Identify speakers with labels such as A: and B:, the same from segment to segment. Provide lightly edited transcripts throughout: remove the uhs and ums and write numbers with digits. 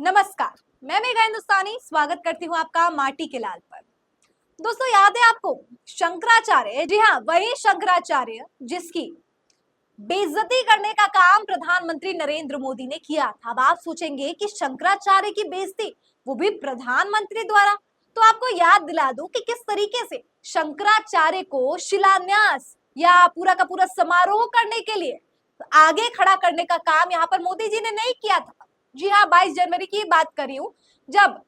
A: नमस्कार, मैं मेघा हिंदुस्तानी स्वागत करती हूँ आपका माटी के लाल पर। दोस्तों, याद है आपको शंकराचार्य? जी हाँ, वही शंकराचार्य जिसकी बेइज्जती करने का काम प्रधानमंत्री नरेंद्र मोदी ने किया था। अब आप सोचेंगे कि शंकराचार्य की बेइज्जती, वो भी प्रधानमंत्री द्वारा। तो आपको याद दिला दूं कि किस तरीके से शंकराचार्य को शिलान्यास या पूरा का पूरा समारोह करने के लिए आगे खड़ा करने का काम यहाँ पर मोदी जी ने नहीं किया था। जी हाँ, 22 जनवरी की बात कर रही हूँ, जब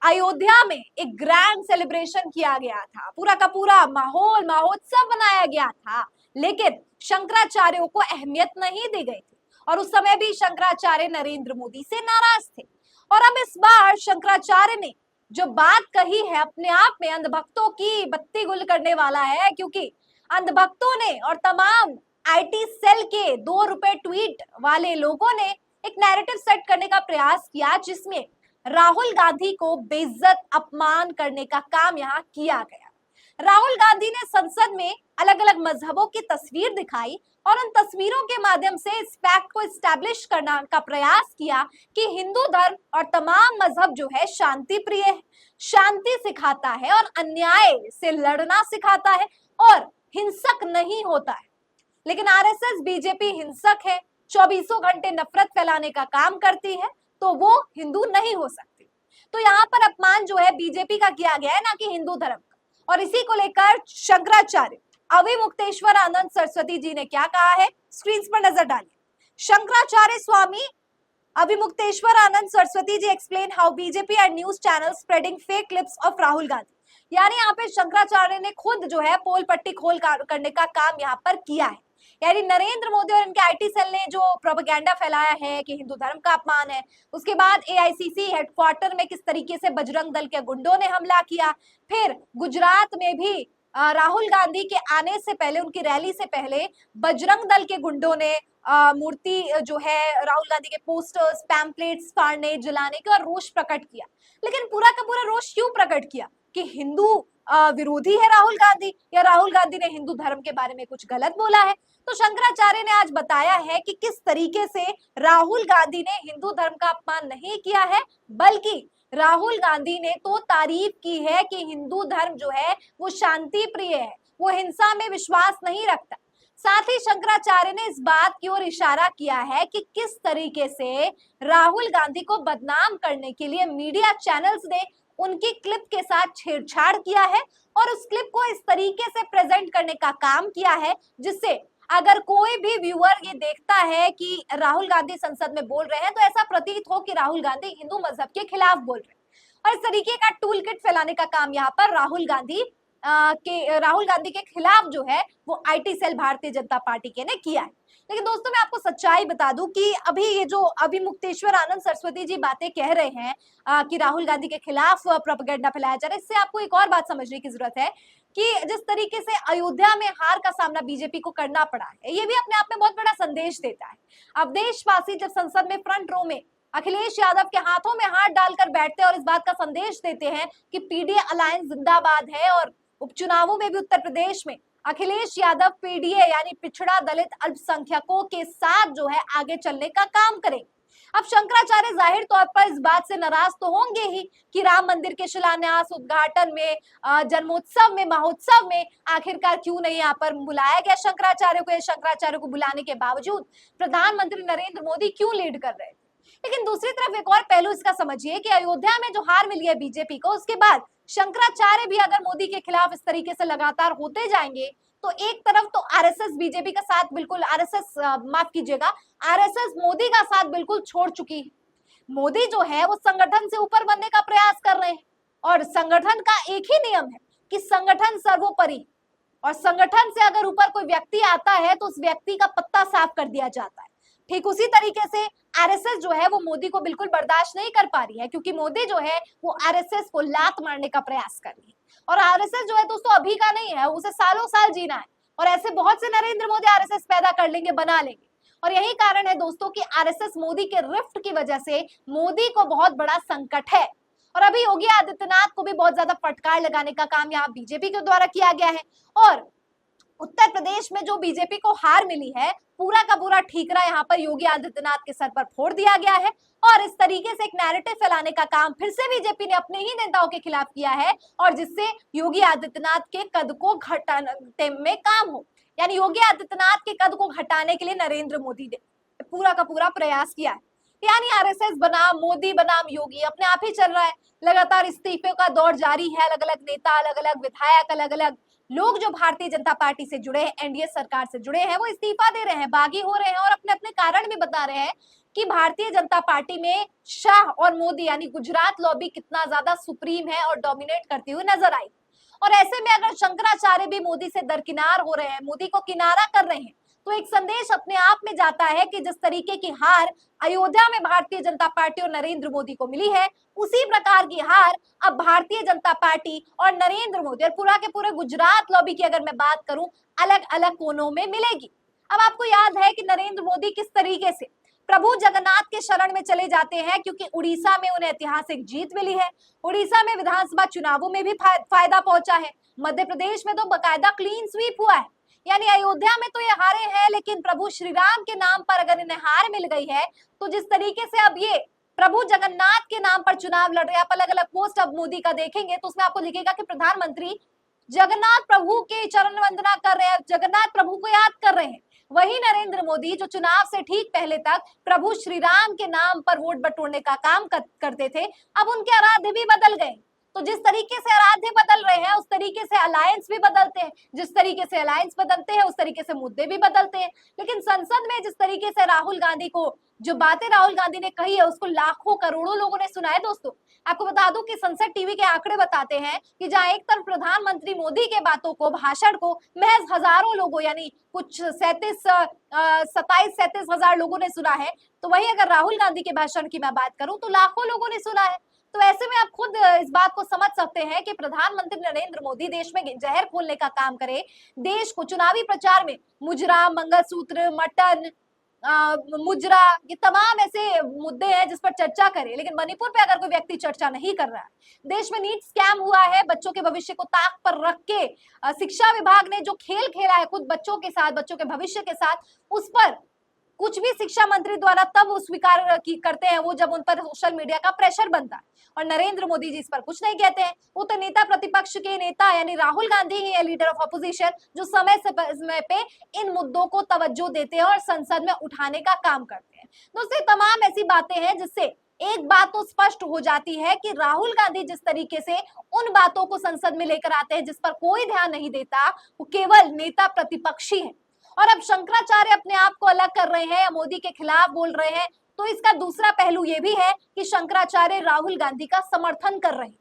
A: अयोध्या में एक ग्रैंड सेलिब्रेशन किया गया था, पूरा का पूरा माहौल महोत्सव बनाया गया था, लेकिन शंकराचार्यों को अहमियत नहीं दी गई थी। और उस समय भी शंकराचार्य नरेंद्र मोदी से नाराज थे। और अब इस बार शंकराचार्य ने जो बात कही है, अपने आप में अंधभक्तों की बत्ती गुल करने वाला है, क्योंकि अंधभक्तों ने और तमाम आईटी सेल के 2 रुपए ट्वीट वाले लोगों ने एक नैरेटिव सेट करने का प्रयास किया, जिसमें राहुल गांधी को बेइज्जत अपमान करने का काम यहाँ किया गया। राहुल गांधी ने संसद में अलग अलग मजहबों की तस्वीर दिखाई और उन तस्वीरों के माध्यम से इस फैक्ट को एस्टैब्लिश करना का प्रयास किया कि हिंदू धर्म और तमाम मजहब जो है शांति प्रिय है, शांति सिखाता है और अन्याय से लड़ना सिखाता है और हिंसक नहीं होता है। लेकिन आरएसएस बीजेपी हिंसक है, 24 घंटे नफरत फैलाने का काम करती है, तो वो हिंदू नहीं हो सकती। तो यहाँ पर अपमान जो है बीजेपी का किया गया है, ना कि हिंदू धर्म का। और इसी को लेकर शंकराचार्य अविमुक्तेश्वर आनंद सरस्वती जी ने क्या कहा है, स्क्रीन पर नजर डालिए। Shankaracharya Swami Avimukteshwar Anand Saraswati ji explain how BJP and news channel spreading fake clips of Rahul Gandhi. यानी यहाँ पे शंकराचार्य ने खुद जो है पोल पट्टी खोल करने का काम यहाँ पर किया है। यानी नरेंद्र मोदी और इनके आईटी सेल ने जो प्रोपेगेंडा फैलाया है कि हिंदू धर्म का अपमान है, उसके बाद एआईसीसी हेडक्वार्टर में किस तरीके से बजरंग दल के गुंडों ने हमला किया, फिर गुजरात में भी राहुल गांधी के आने से पहले, उनकी रैली से पहले बजरंग दल के गुंडों ने मूर्ति जो है राहुल गांधी के पोस्टर्स, पैम्पलेट्स फाड़ने, जलाने का रोष प्रकट किया। लेकिन पूरा का पूरा रोष क्यों प्रकट किया? कि हिंदू विरोधी है राहुल गांधी, या राहुल गांधी ने हिंदू धर्म के बारे में कुछ गलत बोला है? तो शंकराचार्य ने आज बताया है कि किस तरीके से राहुल गांधी ने हिंदू धर्म का अपमान नहीं किया है, बल्कि राहुल गांधी ने तो तारीफ की है कि हिंदू धर्म जो है वो शांति प्रिय है, वो हिंसा में विश्वास नहीं रखता। साथ ही शंकराचार्य ने इस बात की ओर इशारा किया है कि किस तरीके से राहुल गांधी को बदनाम करने के लिए मीडिया चैनल्स ने उनकी क्लिप के साथ छेड़छाड़ किया है और उस क्लिप को इस तरीके से प्रेजेंट करने का काम किया है, जिससे अगर कोई भी व्यूअर ये देखता है कि राहुल गांधी संसद में बोल रहे हैं, तो ऐसा प्रतीत हो कि राहुल गांधी हिंदू मजहब के खिलाफ बोल रहे हैं। और इस तरीके का टूल किट फैलाने का काम यहाँ पर राहुल गांधी के खिलाफ जो है वो IT cell Bharatiya Janata party के ने किया है। लेकिन दोस्तों, मैं आपको सच्चाई बता दूं कि अभी ये जो अविमुक्तेश्वर आनंद सरस्वती जी बातें कह रहे हैं कि राहुल गांधी के खिलाफ प्रोपेगेंडा फैलाया जा रहा है, इससे आपको एक और बात समझने की जरूरत है कि जिस तरीके से अयोध्या में हार का सामना बीजेपी को करना पड़ा है, ये भी अपने आप में बहुत बड़ा संदेश देता है। अब देशवासी जब संसद में फ्रंट रो में अखिलेश यादव के हाथों में हाथ डालकर बैठते हैं और इस बात का संदेश देते हैं कि पीडीए अलायंस जिंदाबाद है, और उपचुनावों में भी उत्तर प्रदेश में अखिलेश यादव पीडीए यानी पिछड़ा दलित अल्पसंख्यकों के साथ जो है आगे चलने का काम करेंगे। अब शंकराचार्य जाहिर तौर पर इस बात से नाराज तो होंगे ही कि राम मंदिर के शिलान्यास, उद्घाटन में, जन्मोत्सव में, महोत्सव में आखिरकार क्यों नहीं यहाँ पर बुलाया गया शंकराचार्य को। शंकराचार्य को बुलाने के बावजूद प्रधानमंत्री नरेंद्र मोदी क्यों लीड कर रहे थे? लेकिन दूसरी तरफ एक और पहलू इसका समझिए कि अयोध्या में जो हार मिली है बीजेपी को, उसके बाद शंकराचार्य भी अगर मोदी के खिलाफ इस तरीके से लगातार होते जाएंगे, तो एक तरफ तो आरएसएस बीजेपी का साथ बिल्कुल, आरएसएस माफ कीजिएगा, आरएसएस मोदी का साथ बिल्कुल छोड़ चुकी है। मोदी जो है वो संगठन से ऊपर बनने का प्रयास कर रहे हैं, और संगठन का एक ही नियम है कि संगठन सर्वोपरि, और संगठन से अगर ऊपर कोई व्यक्ति आता है तो उस व्यक्ति का पत्ता साफ कर दिया जाता है। ठीक उसी तरीके से आरएसएस जो है वो मोदी को बिल्कुल बर्दाश्त नहीं कर पा रही है, क्योंकि मोदी जो है वो आरएसएस को लात मारने का प्रयास कर रही है। और आरएसएस जो है दोस्तों अभी का नहीं है, उसे सालों साल जीना है, और ऐसे बहुत से नरेंद्र मोदी आरएसएस पैदा कर लेंगे, बना लेंगे। और यही कारण है दोस्तों कि आरएसएस मोदी के रिफ्ट की वजह से मोदी को बहुत बड़ा संकट है। और अभी योगी आदित्यनाथ को भी बहुत ज्यादा फटकार लगाने का काम यहाँ बीजेपी के द्वारा किया गया है। और उत्तर प्रदेश में जो बीजेपी को हार मिली है, पूरा का पूरा ठीकरा यहाँ पर योगी आदित्यनाथ के सर पर फोड़ दिया गया है और इस तरीके से एक नैरेटिव फैलाने का काम फिर से बीजेपी ने अपने ही नेताओं के खिलाफ किया है और जिससे योगी आदित्यनाथ के कद को घटाने में काम हो। यानी योगी आदित्यनाथ के कद को घटाने के लिए नरेंद्र मोदी ने पूरा का पूरा प्रयास किया है। यानी आरएसएस बनाम मोदी बनाम योगी अपने आप ही चल रहा है। लगातार इस्तीफे का दौर जारी है। अलग अलग नेता, अलग अलग विधायक, अलग अलग लोग जो भारतीय जनता पार्टी से जुड़े हैं, एनडीए सरकार से जुड़े हैं, वो इस्तीफा दे रहे हैं, बागी हो रहे हैं और अपने अपने कारण भी बता रहे हैं कि भारतीय जनता पार्टी में शाह और मोदी यानी गुजरात लॉबी कितना ज्यादा सुप्रीम है और डोमिनेट करती हुई नजर आई। और ऐसे में अगर शंकराचार्य भी मोदी से दरकिनार हो रहे हैं, मोदी को किनारा कर रहे हैं, तो एक संदेश अपने आप में जाता है कि जिस तरीके की हार अयोध्या में भारतीय जनता पार्टी और नरेंद्र मोदी को मिली है, उसी प्रकार की हार अब भारतीय जनता पार्टी और नरेंद्र मोदी और पूरा के पूरे गुजरात लॉबी की अगर मैं बात करूं, अलग अलग कोनों में मिलेगी। अब आपको याद है कि नरेंद्र मोदी किस तरीके से प्रभु जगन्नाथ के शरण में चले जाते हैं, क्योंकि उड़ीसा में उन्हें ऐतिहासिक जीत मिली है। उड़ीसा में विधानसभा चुनावों में भी फायदा पहुंचा है। मध्य प्रदेश में तो बकायदा क्लीन स्वीप हुआ है। यानी अयोध्या में तो ये हारे हैं, लेकिन प्रभु श्री राम के नाम पर अगर इन्हें हार मिल गई है, तो जिस तरीके से अब ये प्रभु जगन्नाथ के नाम पर चुनाव लड़ रहे हैं, आप अलग अलग पोस्ट अब मोदी का देखेंगे तो उसमें आपको लिखेगा कि प्रधानमंत्री जगन्नाथ प्रभु के चरण वंदना कर रहे हैं, जगन्नाथ प्रभु को याद कर रहे हैं। वही नरेंद्र मोदी जो चुनाव से ठीक पहले तक प्रभु श्री राम के नाम पर वोट बटोरने का काम करते थे, अब उनके आराध्य भी बदल गए। तो जिस तरीके से आराध्य बदल रहे हैं, उस तरीके से अलायंस भी बदलते हैं। जिस तरीके से अलायंस बदलते हैं, उस तरीके से मुद्दे भी बदलते हैं। लेकिन संसद में जिस तरीके से राहुल गांधी को जो बातें राहुल गांधी ने कही है, उसको लाखों करोड़ों लोगों ने सुना है। दोस्तों, आपको बता दूं कि संसद टीवी के आंकड़े बताते हैं कि जहां एक तरफ प्रधानमंत्री मोदी के बातों को, भाषण को महज हजारों लोगों यानी कुछ 27 हजार लोगों ने सुना है, तो वही अगर राहुल गांधी के भाषण की मैं बात करूं तो लाखों लोगों ने सुना है। तो ऐसे में आप खुद इस बात को समझ सकते हैं कि प्रधानमंत्री नरेंद्र मोदी देश में जहर खोलने का काम करे, देश को चुनावी प्रचार में मुजरा, मंगलसूत्र, मटन, मुजरा, ये तमाम ऐसे मुद्दे हैं जिस पर चर्चा करे। लेकिन मणिपुर पे अगर कोई व्यक्ति चर्चा नहीं कर रहा है, देश में नीट स्कैम हुआ है, बच्चों के भविष्य को ताक पर रख के शिक्षा विभाग ने जो खेल खेला है खुद बच्चों के साथ, बच्चों के भविष्य के साथ, उस पर कुछ भी शिक्षा मंत्री द्वारा तब वो स्वीकार करते हैं वो जब उन पर सोशल मीडिया का प्रेशर बनता है। और नरेंद्र मोदी जी इस पर कुछ नहीं कहते हैं। वो तो नेता प्रतिपक्ष के नेता यानी राहुल गांधी ही है, लीडर ऑफ अपोजिशन, जो समय पे इन मुद्दों को तवज्जो देते हैं और संसद में उठाने का काम करते हैं। दोस्तों, तमाम ऐसी बातें हैं जिससे एक बात तो स्पष्ट हो जाती है कि राहुल गांधी जिस तरीके से उन बातों को संसद में लेकर आते हैं जिस पर कोई ध्यान नहीं देता, वो केवल नेता प्रतिपक्षी है। और अब शंकराचार्य अपने आप को अलग कर रहे हैं या मोदी के खिलाफ बोल रहे हैं, तो इसका दूसरा पहलू यह भी है कि शंकराचार्य राहुल गांधी का समर्थन कर रहे हैं।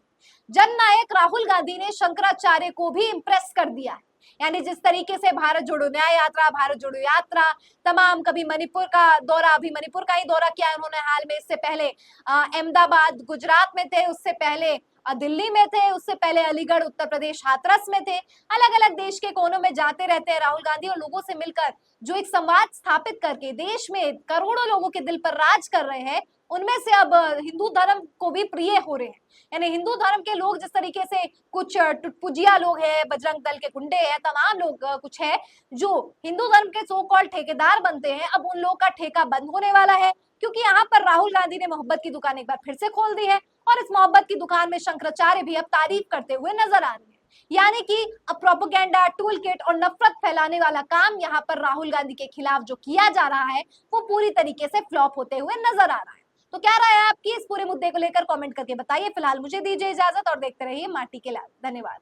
A: जननायक राहुल गांधी ने शंकराचार्य को भी इंप्रेस कर दिया है। यानी जिस तरीके से भारत जोड़ो न्याय यात्रा, भारत जोड़ो यात्रा, तमाम, कभी मणिपुर का दौरा, अभी मणिपुर का ही दौरा किया उन्होंने हाल में, इससे पहले अहमदाबाद गुजरात में थे, उससे पहले दिल्ली में थे, उससे पहले अलीगढ़ उत्तर प्रदेश हाथरस में थे। अलग अलग देश के कोनों में जाते रहते हैं राहुल गांधी और लोगों से मिलकर जो एक संवाद स्थापित करके देश में करोड़ों लोगों के दिल पर राज कर रहे हैं, उनमें से अब हिंदू धर्म को भी प्रिय हो रहे हैं। यानी हिंदू धर्म के लोग जिस तरीके से कुछ टुटपुजिया लोग हैं, बजरंग दल के गुंडे हैं, तमाम लोग कुछ है जो हिंदू धर्म के सो कॉल्ड ठेकेदार बनते हैं, अब उन लोगों का ठेका बंद होने वाला है, क्योंकि यहाँ पर राहुल गांधी ने मोहब्बत की दुकान एक बार फिर से खोल दी है और इस मोहब्बत की दुकान में शंकराचार्य भी अब तारीफ करते हुए नजर आ रहे हैं। यानी कि अब प्रोपेगेंडा, टूल किट और नफरत फैलाने वाला काम यहाँ पर राहुल गांधी के खिलाफ जो किया जा रहा है वो पूरी तरीके से फ्लॉप होते हुए नजर आ रहा है। तो क्या राय है आपकी इस पूरे मुद्दे को लेकर, कमेंट करके बताइए। फिलहाल मुझे दीजिए इजाजत और देखते रहिए माटी के लाल। धन्यवाद।